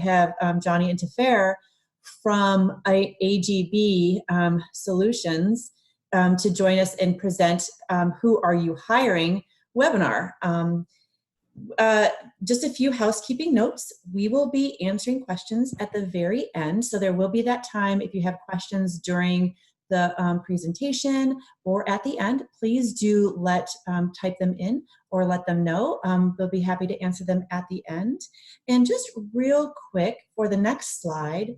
have Johnny and Tafer from AGB Solutions to join us and present Who Are You Hiring webinar. Just a few housekeeping notes. We will be answering questions at the very end, so there will be that time if you have questions during the presentation or at the end. Please do type them in or let them know. We'll be happy to answer them at the end. And just real quick for the next slide,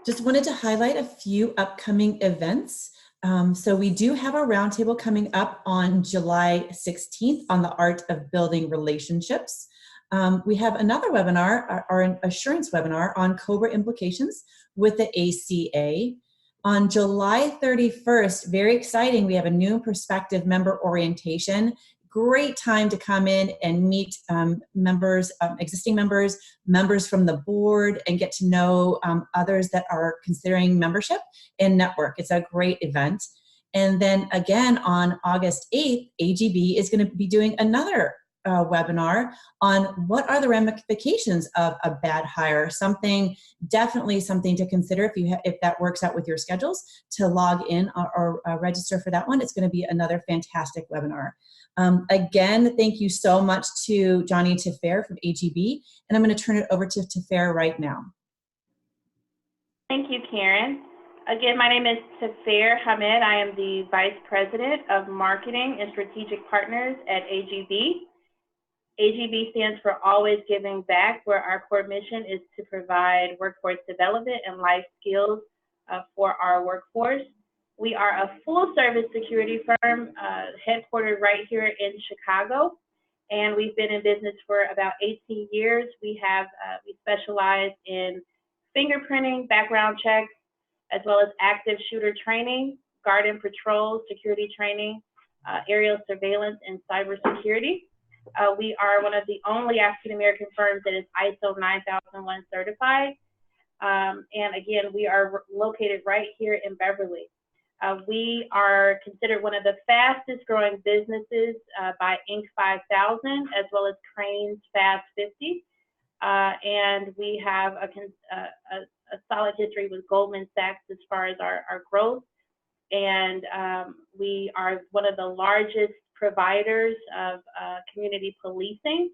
just wanted to highlight a few upcoming events. So we do have a roundtable coming up on July 16th on the art of building relationships. We have another webinar, our assurance webinar on COBRA implications with the ACA. On July 31st, very exciting, we have a new prospective member orientation. Great time to come in and meet members, existing members, members from the board, and get to know others that are considering membership and network. It's a great event. And then again, on August 8th, AGB is going to be doing another webinar on what are the ramifications of a bad hire. Definitely something to consider if that works out with your schedules, to log in or register for that one. It's going to be another fantastic webinar. Again, thank you so much to Johnny and Tafer from AGB, and I'm going to turn it over to Tafer right now. Thank you, Karen. Again, my name is Tafer Hamid. I am the Vice President of Marketing and Strategic Partners at AGB. AGB stands for Always Giving Back, where our core mission is to provide workforce development and life skills for our workforce. We are a full-service security firm headquartered right here in Chicago, and we've been in business for about 18 years. We specialize in fingerprinting, background checks, as well as active shooter training, guard and patrol, security training, aerial surveillance, and cybersecurity. We are one of the only African-American firms that is ISO 9001 certified. And again, we are located right here in Beverly. We are considered one of the fastest growing businesses by Inc. 5000, as well as Crane's Fast 50. And we have a solid history with Goldman Sachs as far as our growth. And we are one of the largest providers of community policing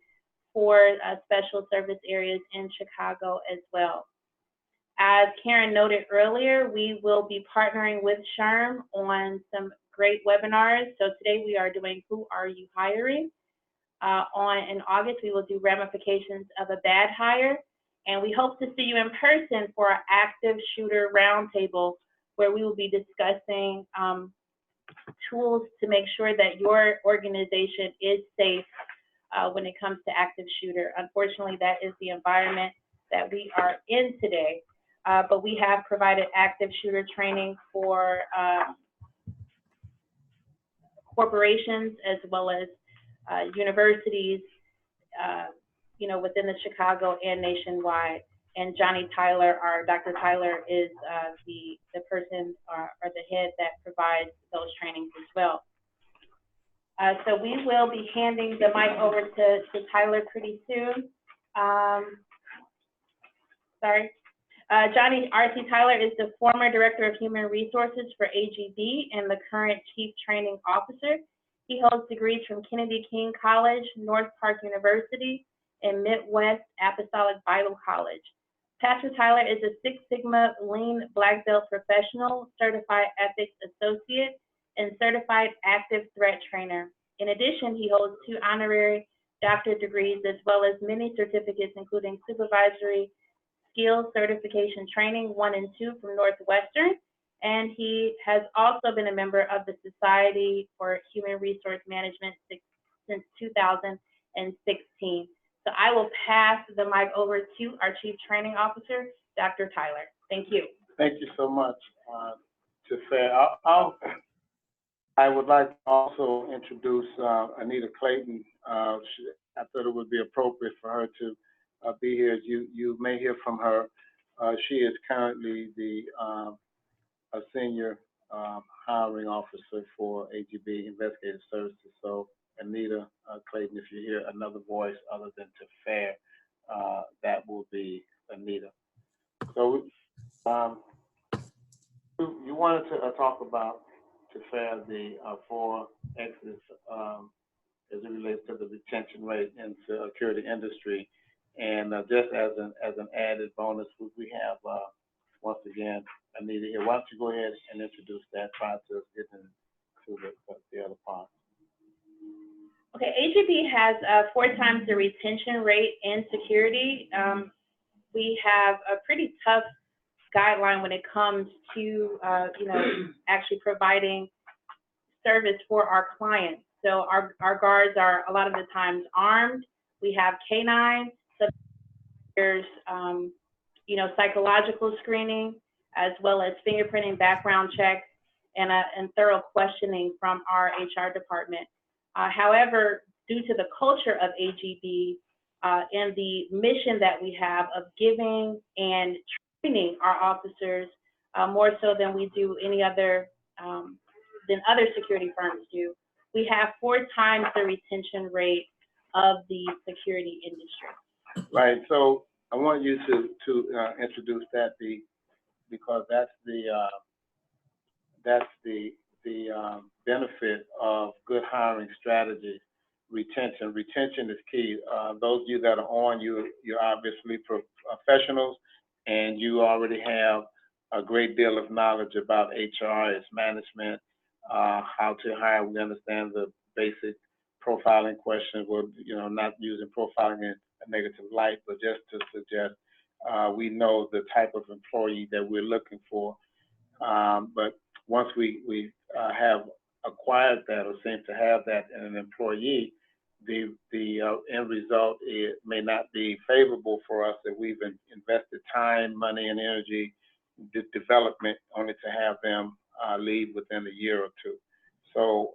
for special service areas in Chicago as well. As Karen noted earlier, we will be partnering with SHRM on some great webinars. So today we are doing Who Are You Hiring? In August, we will do Ramifications of a Bad Hire. And we hope to see you in person for our Active Shooter Roundtable, where we will be discussing tools to make sure that your organization is safe when it comes to active shooter. Unfortunately, that is the environment that we are in today. But we have provided active shooter training for corporations as well as universities, within the Chicago and nationwide. And Johnny Tyler, Dr. Tyler, is the person or the head that provides those trainings as well. So we will be handing the mic over to Tyler pretty soon. Johnny R.T. Tyler is the former Director of Human Resources for AGB and the current Chief Training Officer. He holds degrees from Kennedy King College, North Park University, and Midwest Apostolic Bible College. Pastor Tyler is a Six Sigma Lean Black Belt Professional, Certified Ethics Associate, and Certified Active Threat Trainer. In addition, he holds 2 honorary doctorate degrees as well as many certificates, including Supervisory Skills Certification Training 1 and 2 from Northwestern. And he has also been a member of the Society for Human Resource Management since 2016. So I will pass the mic over to our Chief Training Officer, Dr. Tyler. Thank you. Thank you so much, Tafer. I would like to also introduce Anita Clayton. I thought it would be appropriate for her to be here. You may hear from her. She is currently the Senior Hiring Officer for AGB Investigative Services. So Anita Clayton. If you hear another voice other than Tefair, that will be Anita. So you wanted to talk about Tefair, the 4 exits as it relates to the retention rate in the security industry. And just as an added bonus, we have, once again, Anita here. Why don't you go ahead and introduce that prior to us getting to the other part. Okay, AGB has 4 times the retention rate in security. We have a pretty tough guideline when it comes to, actually providing service for our clients. So our guards are a lot of the times armed. We have K9, so there's, psychological screening, as well as fingerprinting, background checks, and thorough questioning from our HR department. However, due to the culture of AGB and the mission that we have of giving and training our officers more so than we do any other, than other security firms do, we have 4 times the retention rate of the security industry. Right. So I want you to introduce that because that's the benefit of good hiring strategies. Retention is key. Those of you that are on, you're obviously professionals, and you already have a great deal of knowledge about HR, its management, how to hire. We understand the basic profiling questions. We're not using profiling in a negative light, but just to suggest we know the type of employee that we're looking for. But once we have acquired that or seem to have that in an employee, the end result may not be favorable for us if we've invested time, money, and energy development only to have them leave within a year or 2. So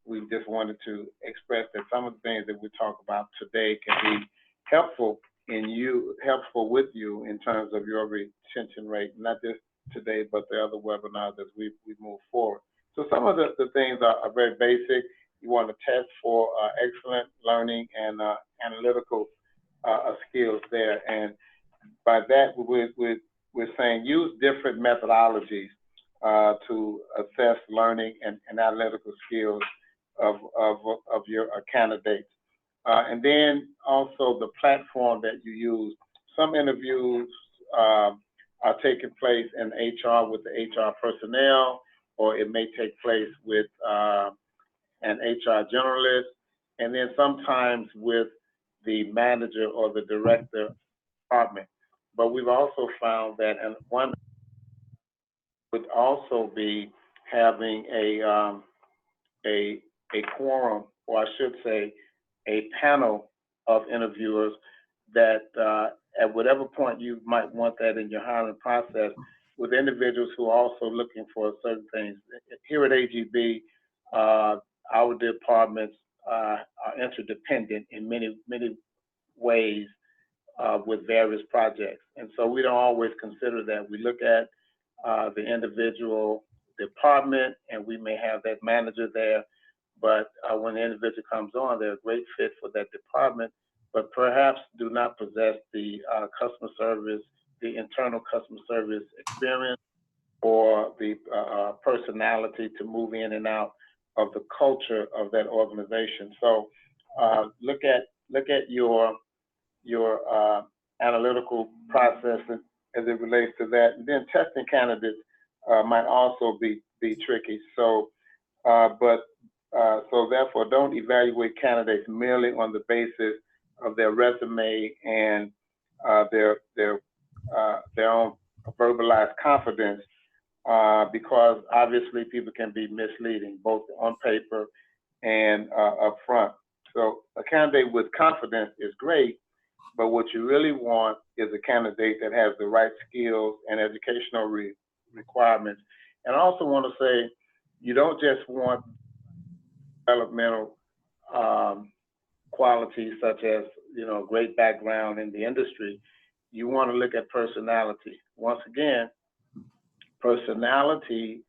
we just wanted to express that some of the things that we talk about today can be helpful with you in terms of your retention rate, not just today, but the other webinars as we move forward. So some of the things are very basic. You want to test for excellent learning and analytical skills there. And by that, we're saying use different methodologies to assess learning and analytical skills of your candidates. And then also the platform that you use. Some interviews are taking place in HR with the HR personnel, or it may take place with an HR generalist, and then sometimes with the manager or the director department. But we've also found that, and one would also be having a quorum, or I should say, a panel of interviewers that at whatever point you might want that in your hiring process, with individuals who are also looking for certain things. Here at AGB, our departments are interdependent in many ways with various projects. And so we don't always consider that. We look at the individual department, and we may have that manager there, but when the individual comes on, they're a great fit for that department, but perhaps do not possess the customer service, the internal customer service experience, or the personality to move in and out of the culture of that organization. So look at your analytical process as it relates to that. And then testing candidates might also be tricky. So, so therefore, don't evaluate candidates merely on the basis of their resume and their own verbalized confidence, because obviously people can be misleading, both on paper and up front. So a candidate with confidence is great, but what you really want is a candidate that has the right skills and educational requirements. And I also want to say, you don't just want developmental qualities such as, great background in the industry. You want to look at personality. Once again, personality,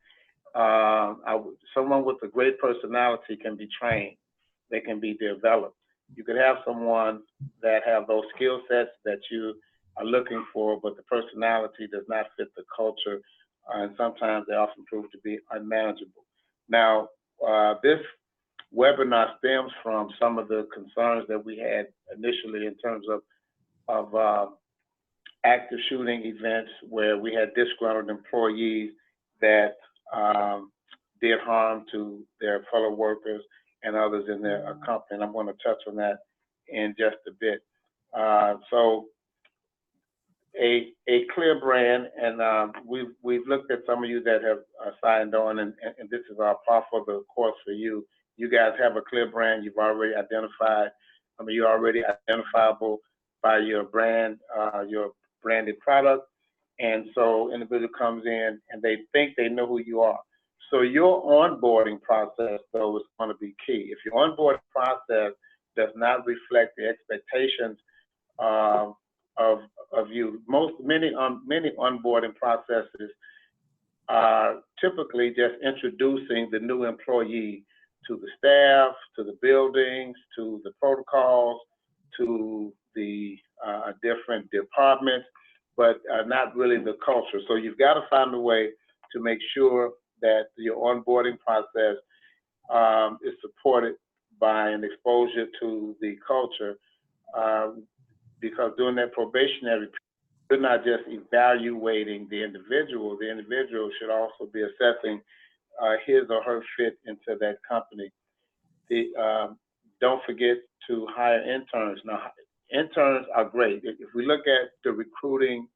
someone with a great personality can be trained. they can be developed. You could have someone that have those skill sets that you are looking for, but the personality does not fit the culture, and sometimes they often prove to be unmanageable. Now, this webinar stems from some of the concerns that we had initially in terms of active shooting events where we had disgruntled employees that did harm to their fellow workers and others in their company. And I'm going to touch on that in just a bit. So a clear brand, and we've looked at some of you that have signed on, and this is our part for the course for you. You guys have a clear brand. You've already identified. I mean, you're already identifiable by your brand, your branded product. And so individual comes in and they think they know who you are. So your onboarding process, though, is going to be key. If your onboarding process does not reflect the expectations of you, many onboarding processes are typically just introducing the new employee to the staff, to the buildings, to the protocols, to the different departments, but not really the culture. So you've got to find a way to make sure that your onboarding process is supported by an exposure to the culture, because during that probationary period, you're not just evaluating the individual should also be assessing his or her fit into that company. Don't forget to hire interns. Now, interns are great. If we look at the recruiting,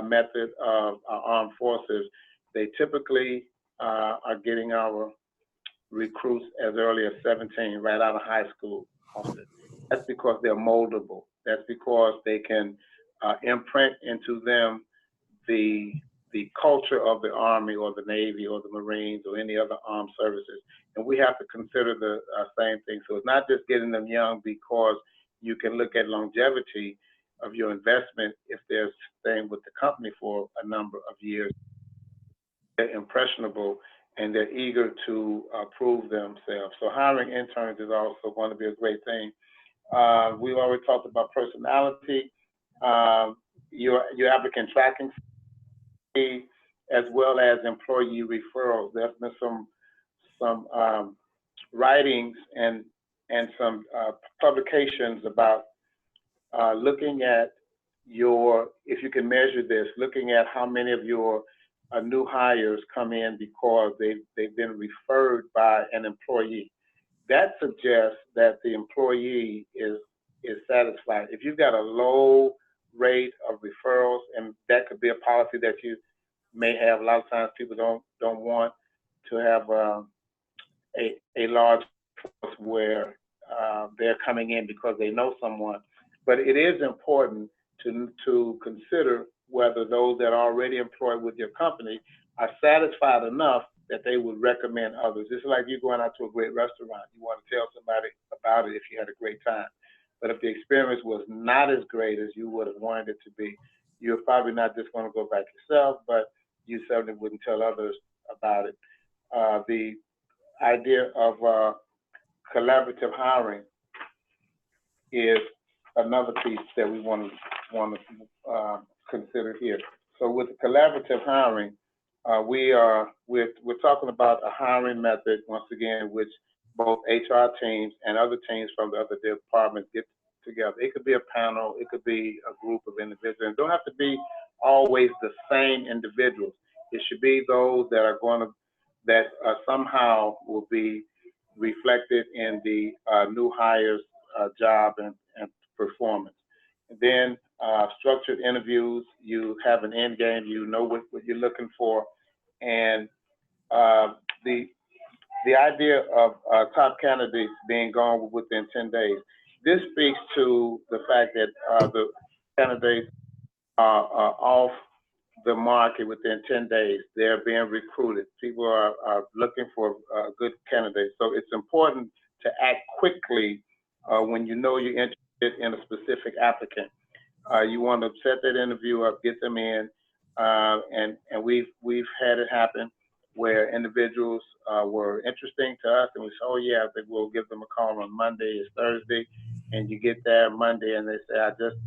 method of our armed forces, they typically are getting our recruits as early as 17, right out of high school. That's because they're moldable. That's because they can imprint into them the culture of the Army or the Navy or the Marines or any other armed services. And we have to consider the same thing. So it's not just getting them young, because you can look at longevity of your investment if they're staying with the company for a number of years. They're impressionable and they're eager to prove themselves. So hiring interns is also going to be a great thing. We've already talked about personality, your applicant tracking, as well as employee referrals. There's been some writings and some publications about looking at if you can measure this, looking at how many of your new hires come in because they've been referred by an employee. That suggests that the employee is satisfied. If you've got a low rate of referrals, and that could be a policy that you may have. A lot of times people don't want to have a large force where they're coming in because they know someone. But it is important to consider whether those that are already employed with your company are satisfied enough that they would recommend others. It's like you going out to a great restaurant. You want to tell somebody about it if you had a great time. But if the experience was not as great as you would have wanted it to be, you're probably not just going to go back yourself, but you certainly wouldn't tell others about it. The idea of collaborative hiring is another piece that we want to consider here. So with collaborative hiring, we're talking about a hiring method, once again, which both HR teams and other teams from the other departments get together. It could be a panel, it could be a group of individuals. It don't have to be always the same individuals. It should be those that are that somehow will be reflected in the new hires' job and performance. And then structured interviews, you have an end game, you know what you're looking for, and the idea of top candidates being gone within 10 days. This speaks to the fact that the candidates are off the market within 10 days. They're being recruited. People are looking for good candidates. So it's important to act quickly when you know you're interested in a specific applicant. You want to set that interview up, get them in, and we've had it happen where individuals were interesting to us, and we said, oh yeah, I think we'll give them a call on Monday. It's Thursday, and you get there Monday, and they say, I just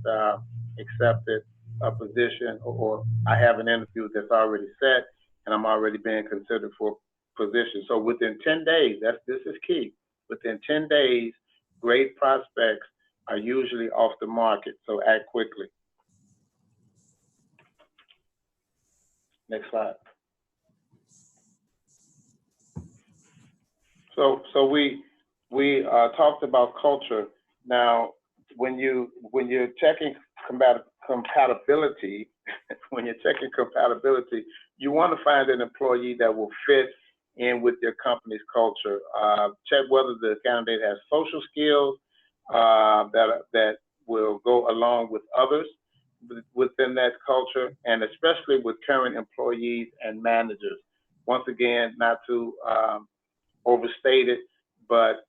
accepted a position, or I have an interview that's already set, and I'm already being considered for a position. So within 10 days, this is key. Within 10 days, great prospects are usually off the market, so act quickly. Next slide. So we talked about culture. Now, when you're checking compatibility, you want to find an employee that will fit in with your company's culture. Check whether the candidate has social skills that will go along with others within that culture, and especially with current employees and managers. Once again, not to overstate it, but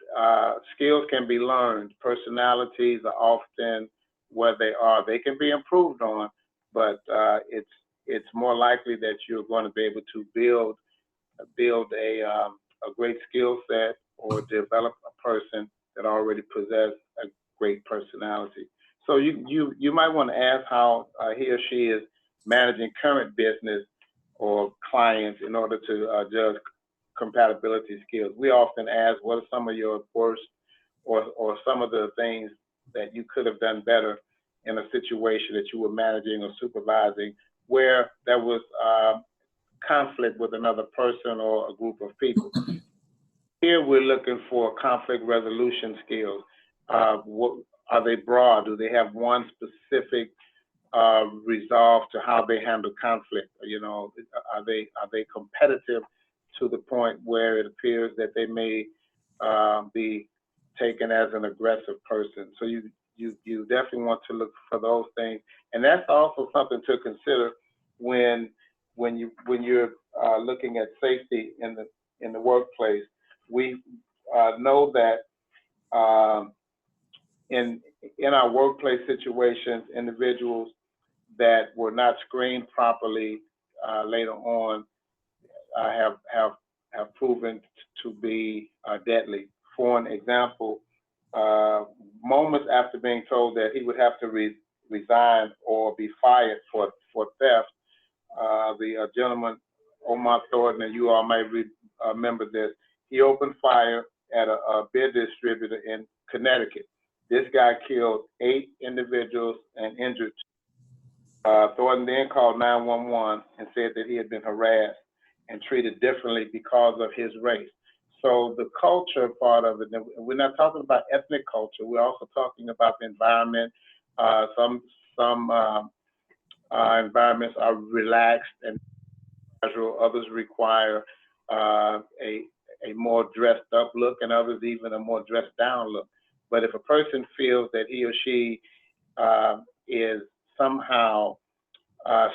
skills can be learned. Personalities are often where they are. They can be improved on, but it's more likely that you're going to be able to build a great skill set or develop a person that already possesses a great personality. So you might want to ask how he or she is managing current business or clients in order to judge compatibility skills. We often ask, what are some of your worst or some of the things that you could have done better in a situation that you were managing or supervising where there was conflict with another person or a group of people. Here we're looking for conflict resolution skills. What are they broad? Do they have one specific resolve to how they handle conflict? You know, are they competitive to the point where it appears that they may be taken as an aggressive person? So you definitely want to look for those things, and that's also something to consider when you're looking at safety in the workplace. We know that in our workplace situations, individuals that were not screened properly later on have proven to be deadly. For an example, moments after being told that he would have to resign or be fired for theft, the gentleman, Omar Thornton, and you all may remember this, he opened fire at a beer distributor in Connecticut. This guy killed 8 individuals and injured. Thornton then called 911 and said that he had been harassed and treated differently because of his race. So the culture part of it, we're not talking about ethnic culture, we're also talking about the environment. Some environments are relaxed and casual, others require a more dressed up look, and others even a more dressed down look. But if a person feels that he or she is somehow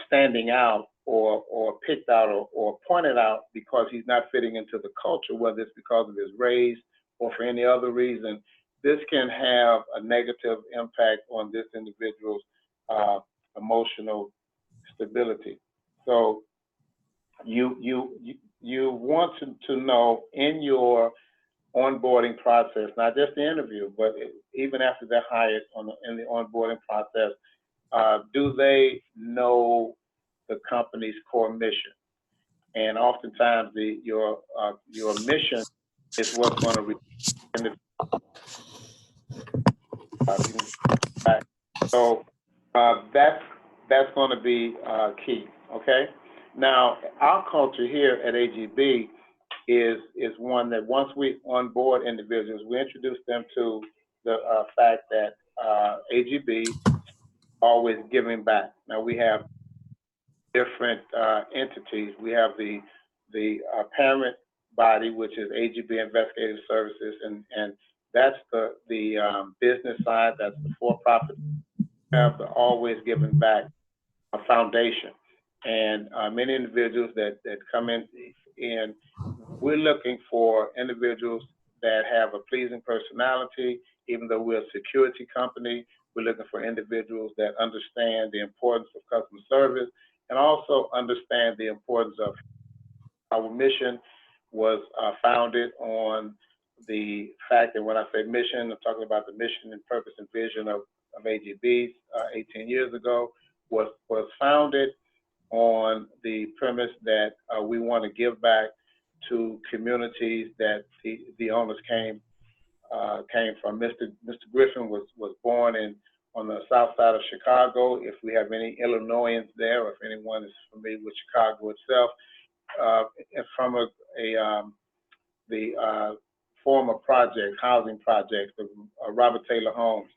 standing out or picked out or pointed out because he's not fitting into the culture, whether it's because of his race or for any other reason, this can have a negative impact on this individual's emotional stability. So you want to know in your onboarding process, not just the interview, but even after they're hired in the onboarding process, do they know the company's core mission? And oftentimes your mission is what's going to reach so that's going to be key. Okay. Now our culture here at AGB is one that once we onboard individuals, we introduce them to the fact that AGB always giving back. Now we have different entities. We have the parent body, which is AGB Investigative Services, and that's the business side. That's the for-profit. We have the always giving back foundation, and many individuals that come in, and we're looking for individuals that have a pleasing personality. Even though we're a security company, we're looking for individuals that understand the importance of customer service and also understand the importance of Our mission was founded on the fact that when I say mission, I'm talking about the mission and purpose and vision of AGB 18 years ago, was founded on the premise that we want to give back to communities that the owners came from. Mr. Griffin was born on the south side of Chicago. If we have any Illinoisans there, or if anyone is familiar with Chicago itself, from the former project, housing projects, the Robert Taylor Homes.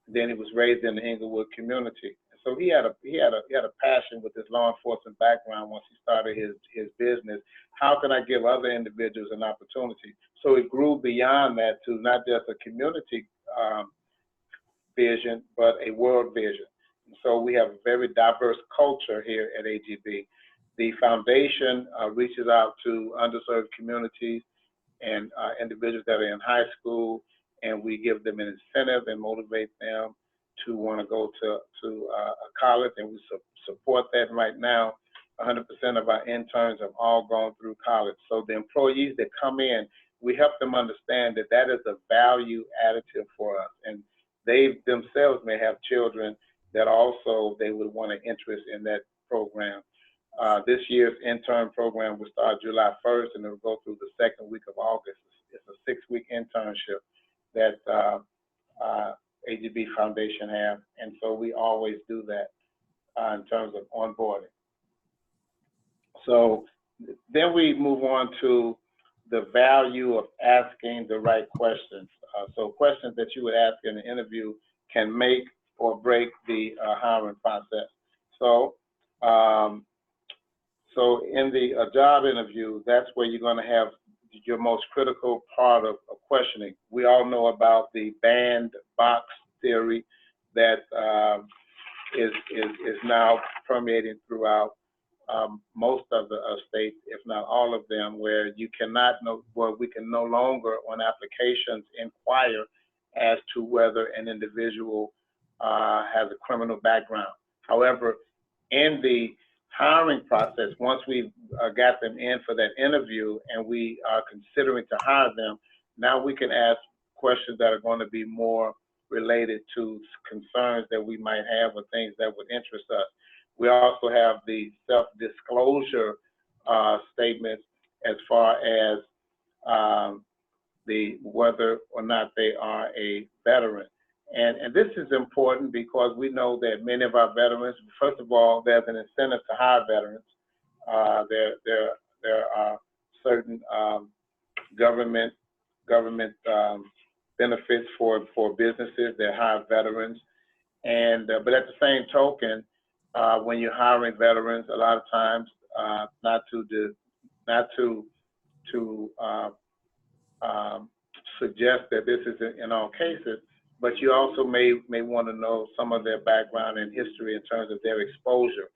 Then he was raised in the Inglewood community. So he had a passion with his law enforcement background once he started his business. How can I give other individuals an opportunity? So it grew beyond that to not just a community vision, but a world vision. So we have a very diverse culture here at AGB. The foundation reaches out to underserved communities and individuals that are in high school, and we give them an incentive and motivate them to want to go to college, and we support that. Right now, 100% of our interns have all gone through college. So the employees that come in, we help them understand that that is a value additive for us, and they themselves may have children that also they would want an interest in that program. This year's intern program will start July 1st, and it will go through the second week of August. It's a 6-week internship that AGB Foundation have, and so we always do that in terms of onboarding. So then we move on to the value of asking the right questions. So questions that you would ask in an interview can make or break the hiring process. So in the job interview, that's where you're going to have your most critical part of questioning. We all know about the bandbox theory that is now permeating throughout most of the states, if not all of them, where you cannot know, where we can no longer on applications inquire as to whether an individual has a criminal background. However, in the hiring process, once we've got them in for that interview and we are considering to hire them, now we can ask questions that are going to be more related to concerns that we might have or things that would interest us. We also have the self-disclosure statements as far as whether or not they are a veteran. And this is important because we know that many of our veterans, first of all, there's an incentive to hire veterans. There are certain government benefits for businesses that hire veterans. And but at the same token, when you're hiring veterans, a lot of times not to suggest that this is in all cases, but you also may want to know some of their background and history in terms of their exposure.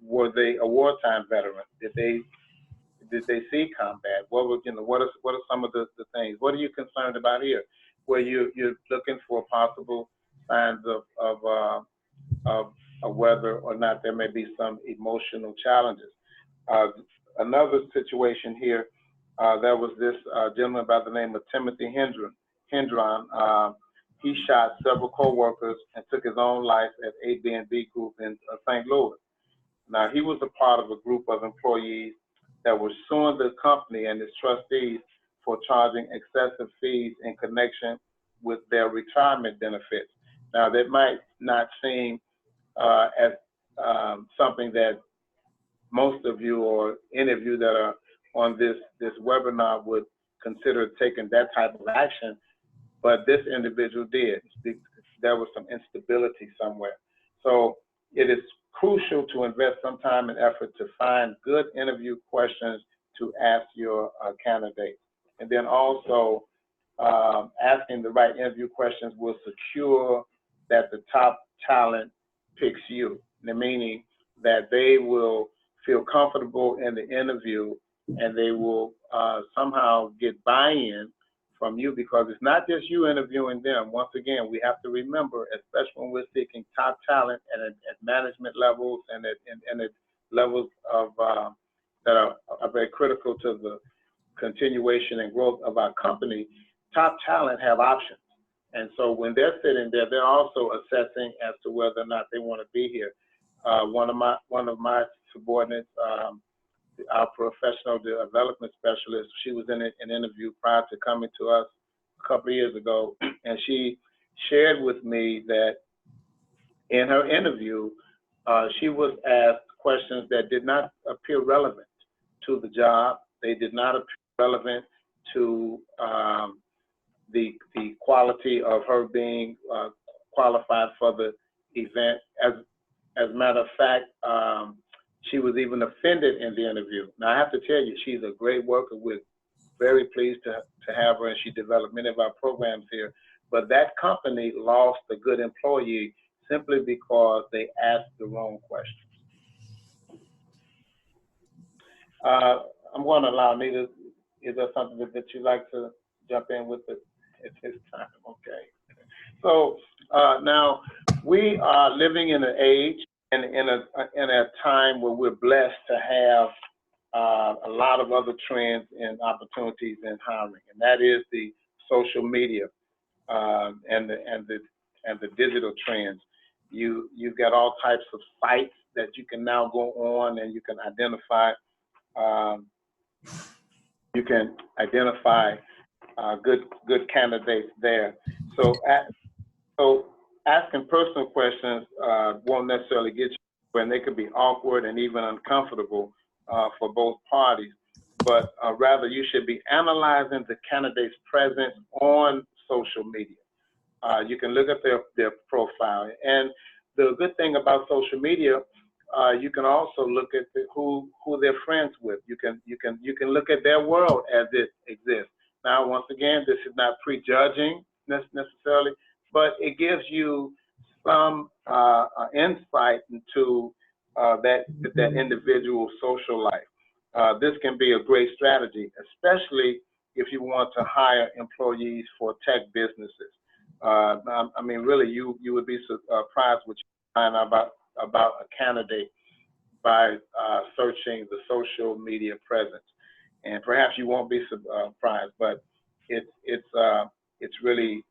Were they a wartime veteran? Did they see combat? What are some of the things? What are you concerned about here? Where you're looking for possible signs of whether or not there may be some emotional challenges. Another situation here, there was this gentleman by the name of Timothy Hendron. He shot several co-workers and took his own life at AGB Group in St. Louis. Now, he was a part of a group of employees that were suing the company and its trustees for charging excessive fees in connection with their retirement benefits. Now, that might not seem as something that most of you or any of you that are on this webinar would consider taking that type of action, but this individual did. There was some instability somewhere. So it is crucial to invest some time and effort to find good interview questions to ask your candidate. And then also asking the right interview questions will secure that the top talent picks you, meaning that they will feel comfortable in the interview and they will somehow get buy-in from you, because it's not just you interviewing them. Once again, we have to remember, especially when we're seeking top talent and at management levels and at levels of that are very critical to the continuation and growth of our company, top talent have options. And so when they're sitting there, they're also assessing as to whether or not they want to be here. One of my subordinates, our professional development specialist, she was in an interview prior to coming to us a couple of years ago, and she shared with me that in her interview, she was asked questions that did not appear relevant to the job. They did not appear relevant to the quality of her being qualified for the event. As a matter of fact, she was even offended in the interview. Now, I have to tell you, she's a great worker. We're very pleased to have her, and she developed many of our programs here. But that company lost a good employee simply because they asked the wrong questions. I'm going to allow Anita, is there something that you'd like to jump in with at this time? Okay. So now we are living in an age and in a time where we're blessed to have a lot of other trends and opportunities in hiring, and that is the social media and the digital trends. You've got all types of sites that you can now go on, and you can identify good candidates there. So asking personal questions won't necessarily get you where, and they could be awkward and even uncomfortable for both parties. But rather, you should be analyzing the candidate's presence on social media. You can look at their profile, and the good thing about social media, you can also look at who they're friends with. You can look at their world as it exists. Now, once again, this is not prejudging necessarily, but it gives you some insight into that individual's social life. This can be a great strategy, especially if you want to hire employees for tech businesses. I mean, really, you would be surprised what you find about a candidate by searching the social media presence, and perhaps you won't be surprised, but it's really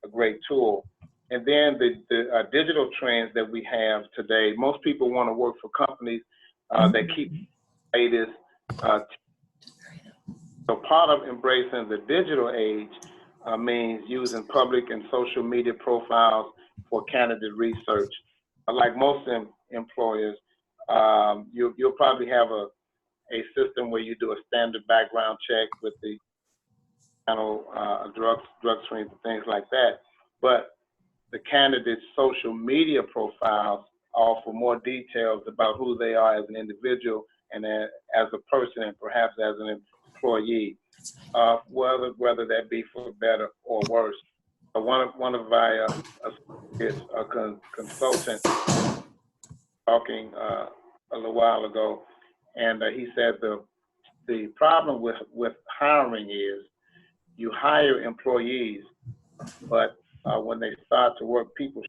a great tool. And then the digital trends that we have today, most people want to work for companies that keep latest. So part of embracing the digital age means using public and social media profiles for candidate research. Like most employers, you'll probably have a system where you do a standard background check with the drug screens and things like that. But the candidate's social media profiles offer more details about who they are as an individual and as a person, and perhaps as an employee, whether that be for better or worse. One of our is a consultant talking a little while ago, and he said the problem with hiring is you hire employees, but when they start to work, people.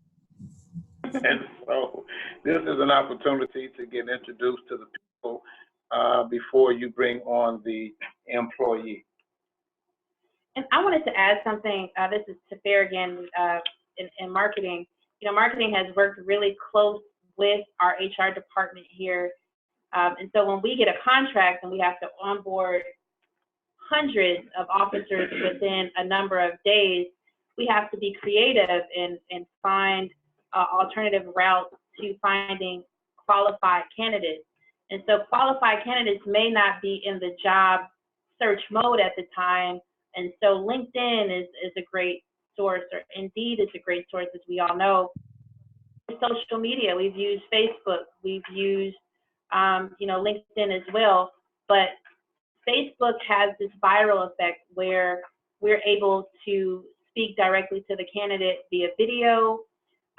And so this is an opportunity to get introduced to the people before you bring on the employee. And I wanted to add something. This is to Fair again in marketing. You know, marketing has worked really close with our HR department here. And so when we get a contract and we have to onboard hundreds of officers within a number of days, we have to be creative and find alternative routes to finding qualified candidates. And so qualified candidates may not be in the job search mode at the time. And so LinkedIn is a great source, or Indeed is a great source, as we all know. Social media, we've used Facebook, we've used LinkedIn as well, but Facebook has this viral effect where we're able to speak directly to the candidate via video,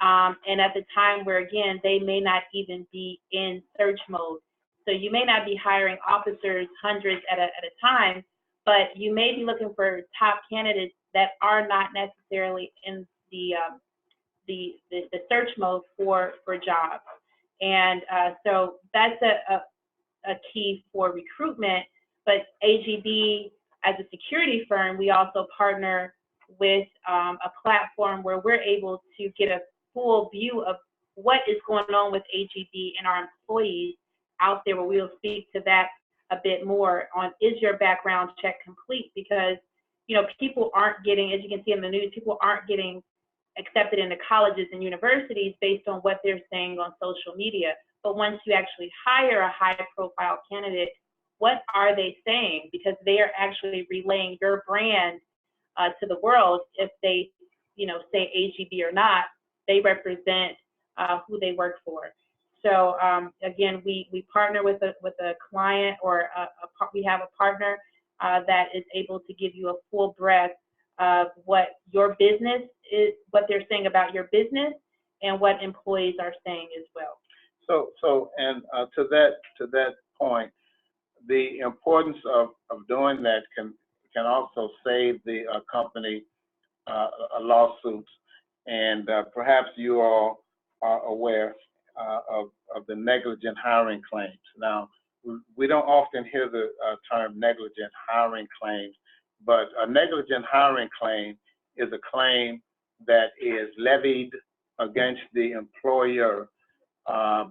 and at the time where, again, they may not even be in search mode. So you may not be hiring officers hundreds at a time, but you may be looking for top candidates that are not necessarily in the search mode for jobs. And so that's a key for recruitment. But AGB, as a security firm, we also partner with a platform where we're able to get a full view of what is going on with AGB and our employees out there, where we'll speak to that a bit more on, is your background check complete? Because, you know, people aren't getting, as you can see in the news, people aren't getting accepted into colleges and universities based on what they're saying on social media. But once you actually hire a high profile candidate, what are they saying? Because they are actually relaying your brand to the world. If they, you know, say AGB or not, they represent who they work for. So again, we partner with a client, or we have a partner that is able to give you a full breadth of what your business is, what they're saying about your business, and what employees are saying as well. So to that point, the importance of doing that can also save the company lawsuits, and perhaps you all are aware of the negligent hiring claims. Now, we don't often hear the term negligent hiring claims, but a negligent hiring claim is a claim that is levied against the employer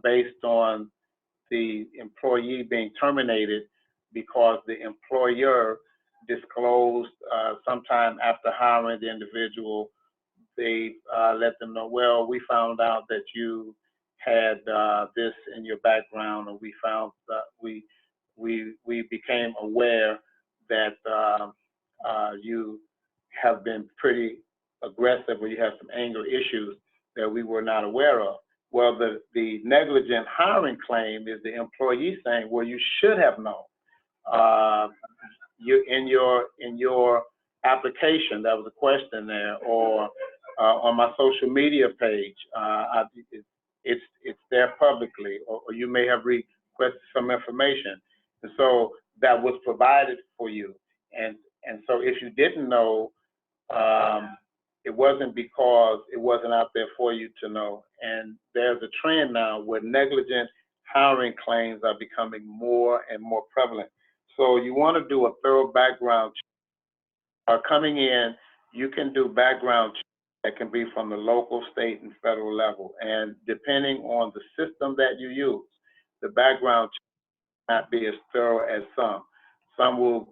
based on the employee being terminated because the employer disclosed sometime after hiring the individual. They let them know, well, we found out that you had this in your background, or we found that we became aware that you have been pretty aggressive, or you have some anger issues that we were not aware of. Well, the negligent hiring claim is the employee saying, well, you should have known. You in your application, that was a question there, or on my social media page, it's there publicly, or you may have requested some information, and so that was provided for you. And so if you didn't know, it wasn't because it wasn't out there for you to know. And there's a trend now where negligent hiring claims are becoming more and more prevalent. So you want to do a thorough background check. Coming in, you can do background checks that can be from the local, state, and federal level. And depending on the system that you use, the background check may not be as thorough as some. Some will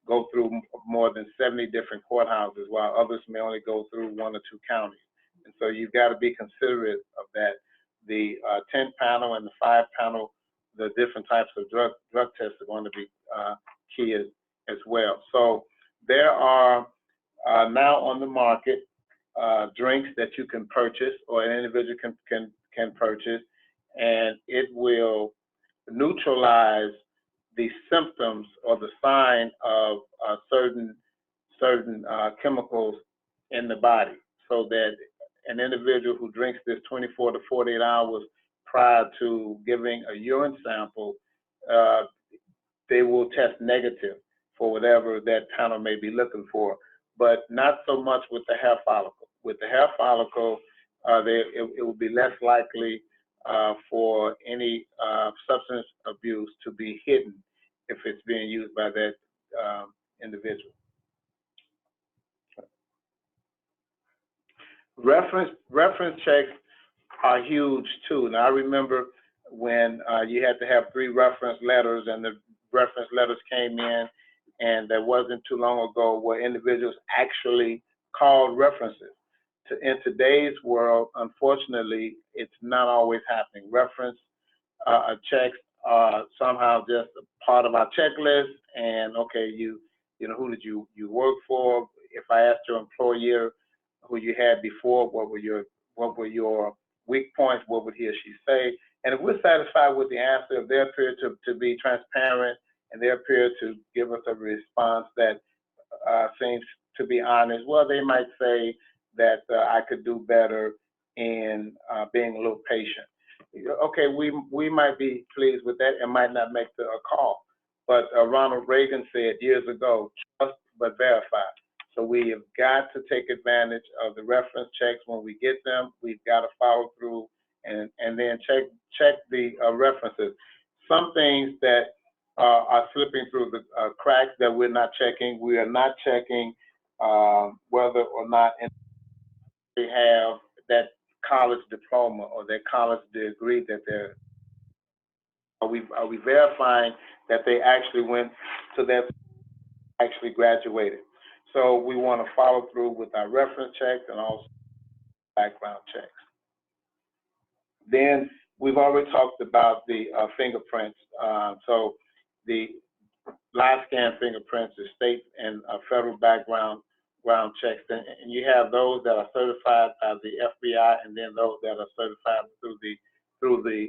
go through more than 70 different courthouses, while others may only go through 1 or 2 counties. And so you've got to be considerate of that. The 10 panel and the 5 panel, the different types of drug tests are going to be key as well. So there are now on the market drinks that you can purchase, or an individual can purchase, and it will neutralize the symptoms or the sign of certain chemicals in the body, so that an individual who drinks this 24 to 48 hours prior to giving a urine sample, they will test negative for whatever that panel may be looking for, but not so much with the hair follicle. With the hair follicle, it will be less likely for any substance abuse to be hidden if it's being used by that individual. Reference checks are huge too. Now I remember when you had to have 3 reference letters, and the reference letters came in, and that wasn't too long ago where individuals actually called references. In today's world, unfortunately, it's not always happening. Reference checks are somehow just a part of our checklist, and okay, you know, who did you work for? If I asked your employer who you had before, what were your weak points, what would he or she say? And if we're satisfied with the answer, if they appear to be transparent, and they appear to give us a response that seems to be honest, well, they might say that I could do better in being a little patient. Okay, we might be pleased with that and might not make a call. But Ronald Reagan said years ago, trust but verify. So we have got to take advantage of the reference checks when we get them. We've got to follow through and then check the references. some things that are slipping through the cracks that we're not checking. We are not checking whether or not they have that college diploma or that college degree that they're. Are we verifying that they actually went to that, actually graduated? So we want to follow through with our reference checks and also background checks. Then we've already talked about the fingerprints. So the live scan fingerprints, the state and federal background checks, and you have those that are certified by the FBI, and then those that are certified through the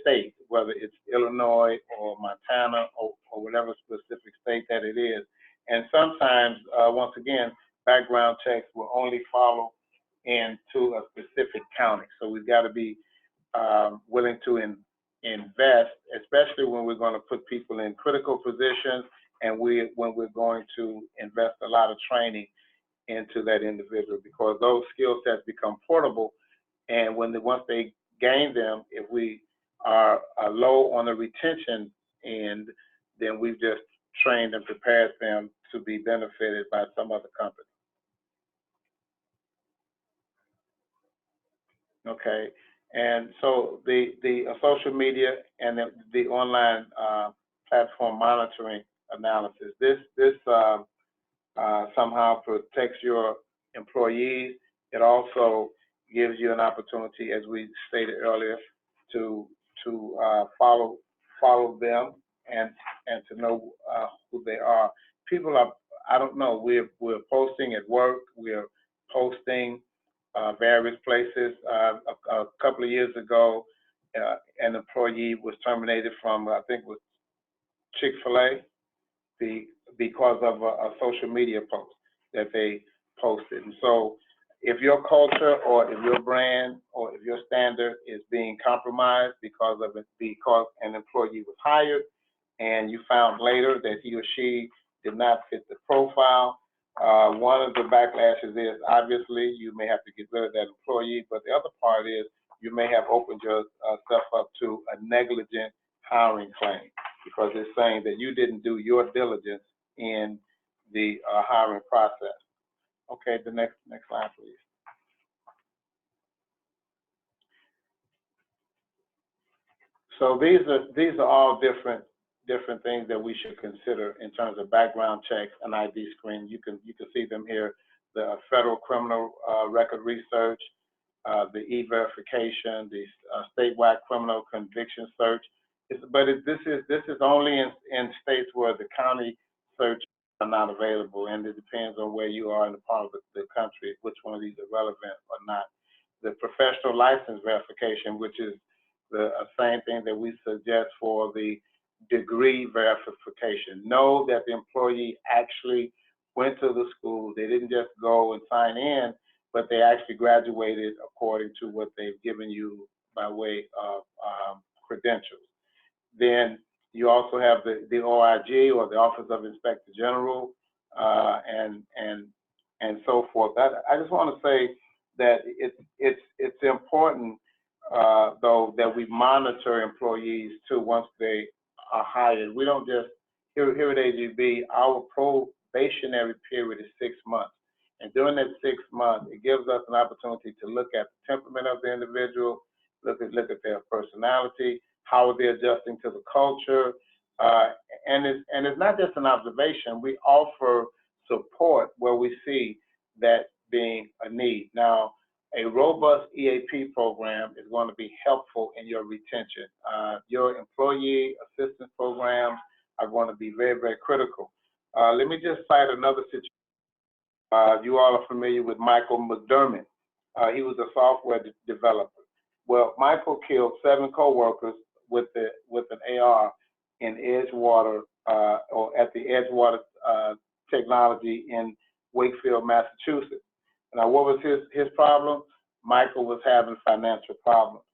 state, whether it's Illinois or Montana or whatever specific state that it is. And sometimes, once again, background checks will only follow into a specific county. So we've got to be willing to invest, especially when we're going to put people in critical positions and when we're going to invest a lot of training into that individual, because those skill sets become portable, and once they gain them, if we are low on the retention end, then we've just trained and prepared them to be benefited by some other company. Okay, and so the social media and the online platform monitoring analysis, this somehow protects your employees. It also gives you an opportunity, as we stated earlier, to follow them and to know who they are. People are, I don't know, we're posting at work, we're posting various places. A couple of years ago, an employee was terminated from, I think it was Chick-fil-A, because of a social media post that they posted. And so if your culture or if your brand or if your standard is being compromised because an employee was hired and you found later that he or she did not fit the profile, one of the backlashes is obviously you may have to get rid of that employee, but the other part is you may have opened yourself up to a negligent hiring claim, because it's saying that you didn't do your diligence in the hiring process. Okay, the next slide, please. So these are all different things that we should consider in terms of background checks and ID screen. You can see them here: the federal criminal record research, the e-verification, the statewide criminal conviction search. But this is only in states where the county search are not available, and it depends on where you are in the part of the country, which one of these are relevant or not. The professional license verification, which is the same thing that we suggest for the degree verification. Know that the employee actually went to the school. They didn't just go and sign in, but they actually graduated according to what they've given you by way of credentials. Then you also have the OIG, or the Office of Inspector General, and so forth. I just want to say that it's important, though, that we monitor employees too once they are hired. We don't just here at AGB, our probationary period is 6 months. And during that 6 months, it gives us an opportunity to look at the temperament of the individual, look at their personality, how are they adjusting to the culture, and it's not just an observation. We offer support where we see that being a need. Now, a robust EAP program is going to be helpful in your retention. Your employee assistance programs are going to be very, very critical. Let me just cite another situation. You all are familiar with Michael McDermott. He was a software developer. Well, Michael killed 7 co-workers with an AR in Edgewater, or at the Edgewater Technology in Wakefield, Massachusetts. Now, what was his problem? Michael was having financial problems.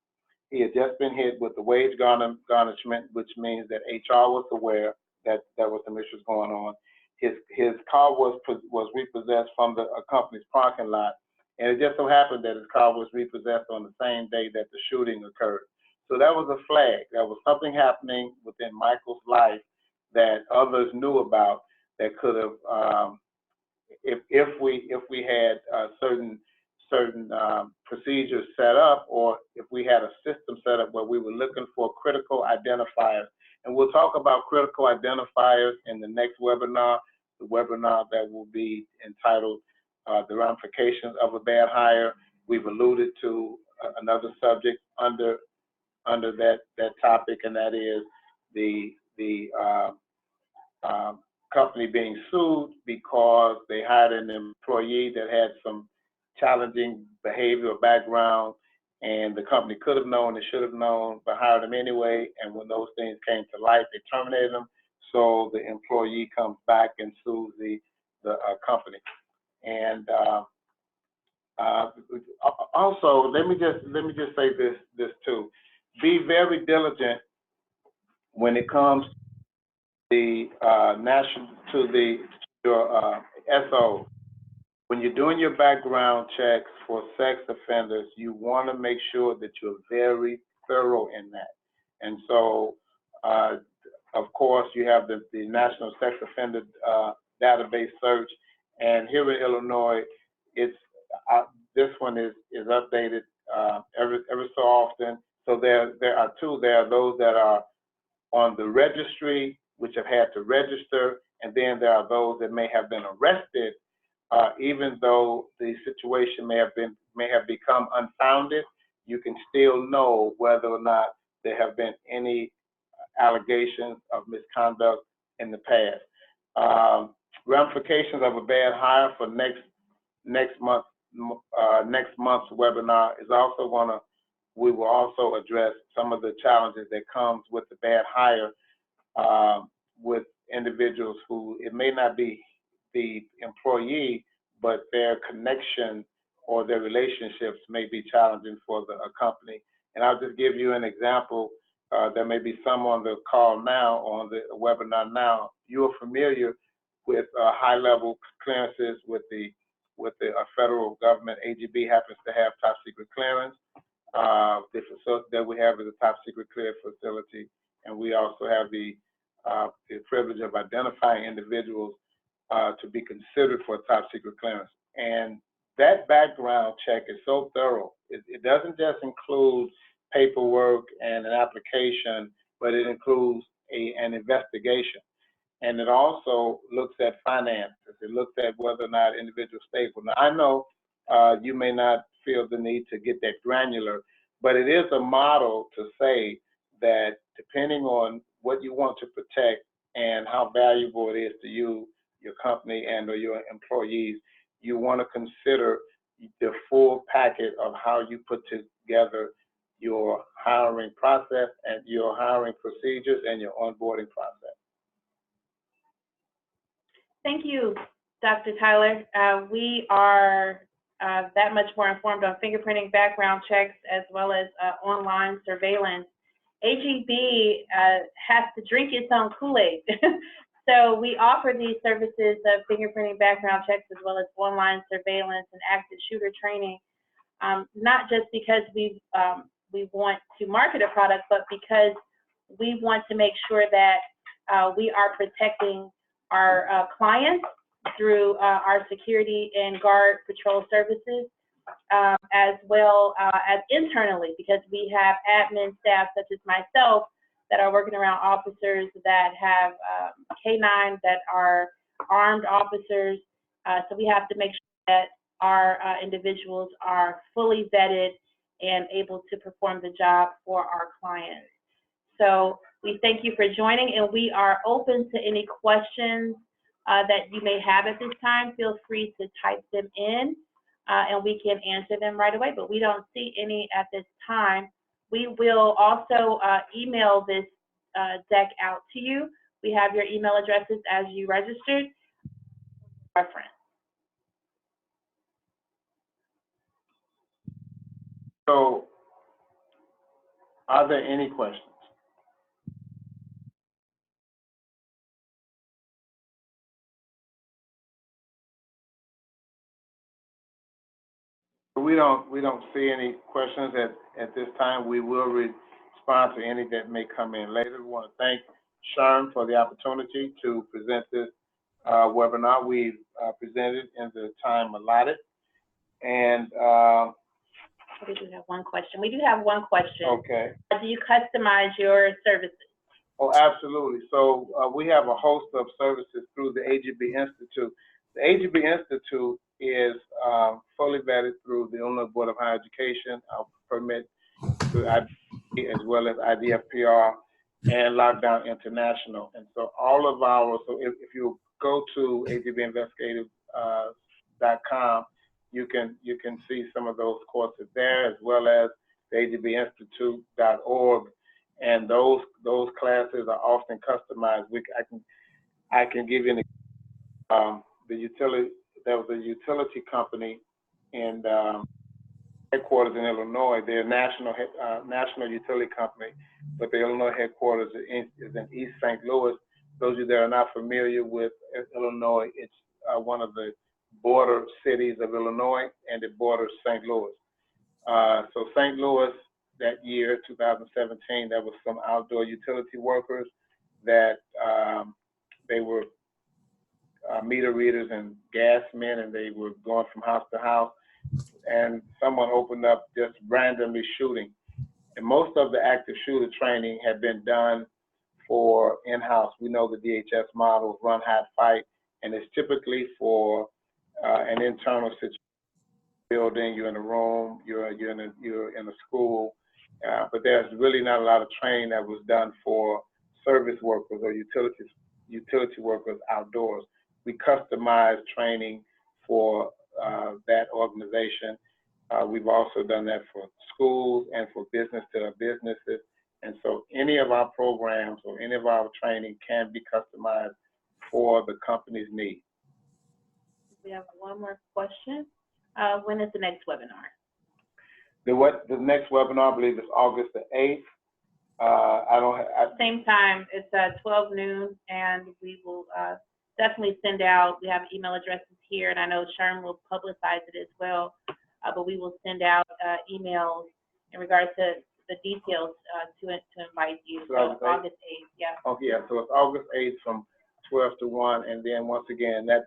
He had just been hit with the wage garnishment, which means that HR was aware that there was some issues going on. His car was repossessed from a company's parking lot, and it just so happened that his car was repossessed on the same day that the shooting occurred. So that was a flag. That was something happening within Michael's life that others knew about that could have, if we had certain procedures set up, or if we had a system set up where we were looking for critical identifiers. And we'll talk about critical identifiers in the next webinar, the webinar that will be entitled The Ramifications of a Bad Hire. We've alluded to another subject under that topic, and that is the company being sued because they hired an employee that had some challenging behavior or background, and the company could have known, they should have known, but hired them anyway. And when those things came to light, they terminated them. So the employee comes back and sues the company. And also, let me just say this too: be very diligent when it comes to your SO. When you're doing your background checks for sex offenders, you want to make sure that you're very thorough in that. And so, of course, you have the National Sex Offender Database Search, and here in Illinois, it's this one is updated every so often. So there are two. There are those that are on the registry, which have had to register, and then there are those that may have been arrested. Even though the situation may have become unfounded, you can still know whether or not there have been any allegations of misconduct in the past. Ramifications of a bad hire for next month's webinar is also we will also address some of the challenges that comes with the bad hire with individuals who it may not be the employee, but their connection or their relationships may be challenging for a company. And I'll just give you an example. There may be some on the call now, on the webinar now. You are familiar with high-level clearances with the federal government. AGB happens to have top secret clearance. The facility that we have is a top secret cleared facility, and we also have the privilege of identifying individuals to be considered for a top secret clearance. And that background check is so thorough. It doesn't just include paperwork and an application, but it includes an investigation. And it also looks at finances. It looks at whether or not individuals are stable. Now, I know you may not feel the need to get that granular, but it is a model to say that depending on what you want to protect and how valuable it is to you, your company, and or your employees, you want to consider the full packet of how you put together your hiring process and your hiring procedures and your onboarding process. Thank you, Dr. Tyler. We are that much more informed on fingerprinting, background checks, as well as online surveillance. AGB has to drink its own Kool-Aid. So we offer these services of fingerprinting, background checks, as well as online surveillance and active shooter training, not just because we want to market a product, but because we want to make sure that we are protecting our clients through our security and guard patrol services, as well as internally, because we have admin staff such as myself that are working around officers that have K9 that are armed officers. So we have to make sure that our individuals are fully vetted and able to perform the job for our clients. So we thank you for joining, and we are open to any questions that you may have at this time. Feel free to type them in, and we can answer them right away, but we don't see any at this time. We will also email this deck out to you. We have your email addresses as you registered. Reference. So, are there any questions? We don't see any questions at this time. We will respond sponsor any that may come in later. We want to thank SHRM for the opportunity to present this webinar. We've presented in the time allotted. And we do have one question. We do have one question. okay. Do you customize your services? Oh, absolutely. So we have a host of services through the AGB Institute. The AGB Institute is fully vetted through the Illinois Board of Higher Education, permit through IDP, as well as IDFPR and Lockdown International. And so all of our, so if you go to AGBinvestigative.com, you can see some of those courses there, as well as the AGBinstitute.org. And those classes are often customized. I can give you an there was a utility company in headquarters in Illinois. They're a national utility company, but the Illinois headquarters is in East St. Louis. Those of you that are not familiar with Illinois, it's one of the border cities of Illinois, and it borders St. Louis. So St. Louis, that year, 2017, there was some outdoor utility workers that they were meter readers and gas men, and they were going from house to house, and someone opened up just randomly shooting. And most of the active shooter training had been done for in-house. We know the DHS model, run, hide, fight, and it's typically for an internal situation. Building, you're in a room, you're in a school, but there's really not a lot of training that was done for service workers or utility workers outdoors. We customized training for that organization. We've also done that for schools and for businesses. And so any of our programs or any of our training can be customized for the company's needs. We have one more question. When is the next webinar? The next webinar, I believe, is August the 8th. Same time. It's 12 noon, and we will definitely send out. We have email addresses here, and I know SHRM will publicize it as well. But we will send out emails in regards to the details to invite you. So August 8th, yeah. Oh yeah, so it's August 8th from 12 to 1, and then once again, that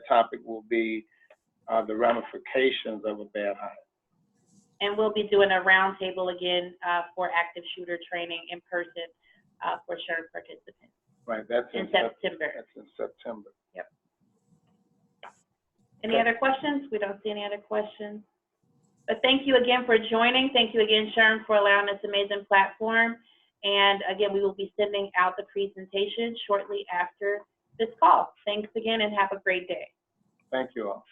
topic will be the ramifications of a bad hire. And we'll be doing a roundtable again for active shooter training in person for SHRM participants. Right, that's in September. That's in September. Yep. Any other questions? We don't see any other questions. But thank you again for joining. Thank you again, SHRM, for allowing this amazing platform. And again, we will be sending out the presentation shortly after this call. Thanks again, and have a great day. Thank you all.